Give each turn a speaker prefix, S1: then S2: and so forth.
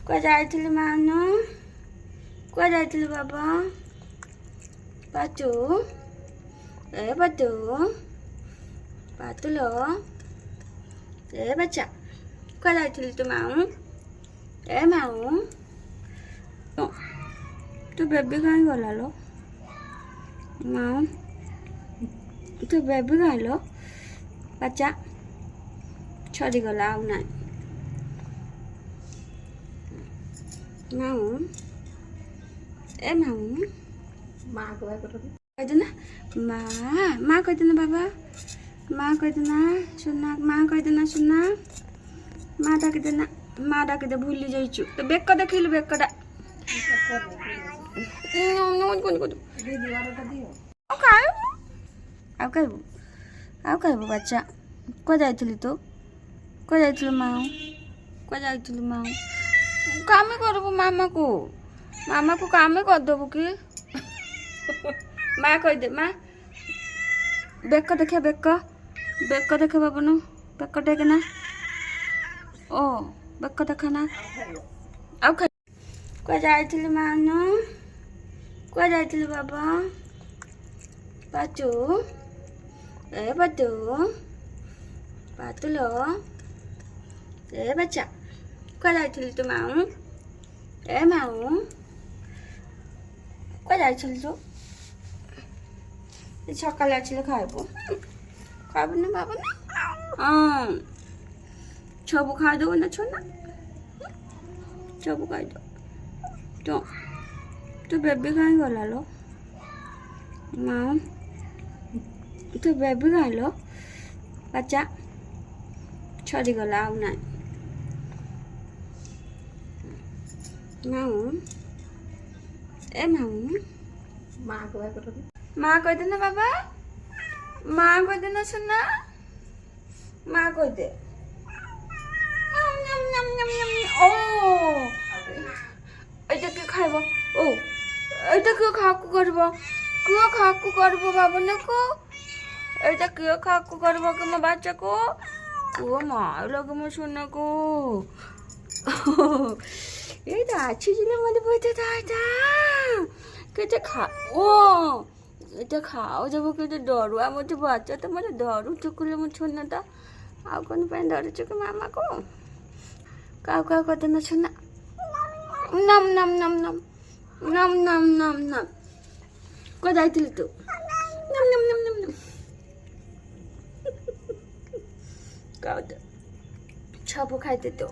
S1: କୁଆ ଯାଇଥିଲି ମାନ କୁଆ ଯାଇଥିଲି ବାବା ପାଚୁ ଏ ପାଚୁ ପାତୁଲ ଏ ବାଚ୍ଚା କୁଆ ଯାଇଥିଲି ତୁ ମାଉ ଏ ମାଉ ତୁ ବେବି କାହିଁ ଗଲା लो ମାଉ ତୁ ବେବି କାହିଁ लो ବାଚ୍ଚା ଛାଡ଼ିଗଲା ଆଉ ନାହିଁ ମାଉ ଏ ମାଉ
S2: ମା
S1: କହିଦେନା ମା କହିଦେନା ବାବା ମା କହିଦେନା ସୁନା ମା କହିଦେନା ସୁନା ମା ଡାକିଦେନା ମା ଡାକିଦେ ଭୁଲି ଯାଇଛୁ ତ ବେକ ଦେଖିଲୁ ବେକଟା ଆଉ ଖାଇବୁ ବାଚ୍ଚା କୁଆ ଯାଇଥିଲି ତୁ କୁଆ ଯାଇଥିଲୁ ମାଉ କୁଆ ଯାଇଥିଲୁ ମାଉ କାମ କରିବୁ ମାମାକୁ କାମ କରିଦେବୁ କି ମା କହିଦେ ମା ବେକ ଦେଖିଆ ବେକ ଦେଖେ ବାବୁନୁ ବେକ ଦେଖେ ନା ଓ ବେକ ଦେଖ ନା ଆଉ ଖାଇ କୁଆ ଯାଇଥିଲି ମାନ କୁଆ ଯାଇଥିଲି ବାବା ପାଚୁ ଏ ପାଚୁ ପାତୁଲ ଏ ବାଚ୍ଚା କୁଆ ଯାଇଥିଲି ତୁ ମାଉ ଏ ମାଉ କୁଆ ଯାଇଥିଲି ତୁ ସକାଳେ ଆସିଲେ ଖାଇବୁ ଖାଇବୁନି ବାବା ନା ହଁ ସବୁ ଖାଇଦେବୁ ନା ଛୁଆ ସବୁ ଖାଇଦେବୁ ତୁ ବେବି କାହିଁ ଗଲା लो ମାଉ ତୁ ବେବି କାହିଁ लो ବାଚ୍ଚା ଛାଡ଼ିଗଲା ଆଉ ନାହିଁ ମାଉ ଏ ମାଉ ମା କହିଦେ ନା ବାବା ମା କହିଦେ ନା ସୁନା ମା କହିଦେ ও এটা কি খাইব ও এটা কি খাকু করব কিও খাকু করব বাবা না কো এটা কিও খাকু করব কি মা বাচ্চা কো ও মা লাগে মা সোনা কো এইটা আছে জিলে মধ্যে বইতে দাদা কেটে খা ও এটা খাও যাবো কেটে ডরু আমার তো বাচ্চা তো মানে ডরু চুকুলে মো সোনাটা ଆଉ କ'ଣ ପାଇଁ ଡରୁଛୁ କି ମାମାକୁ କାଉ କାଉ କରିଦେନ ସୁନା ନମ୍ ନମ୍ ନମ୍ ନମ୍ ନମ୍ ନମ୍ ନମ୍ ନମ୍ କୁଆ ଯାଇଥିଲି ତୁ ନମ୍ ନମ୍ ନମ୍ ନମ୍ ନମ୍ କାଉ ସବୁ ଖାଇଦେ ତୁ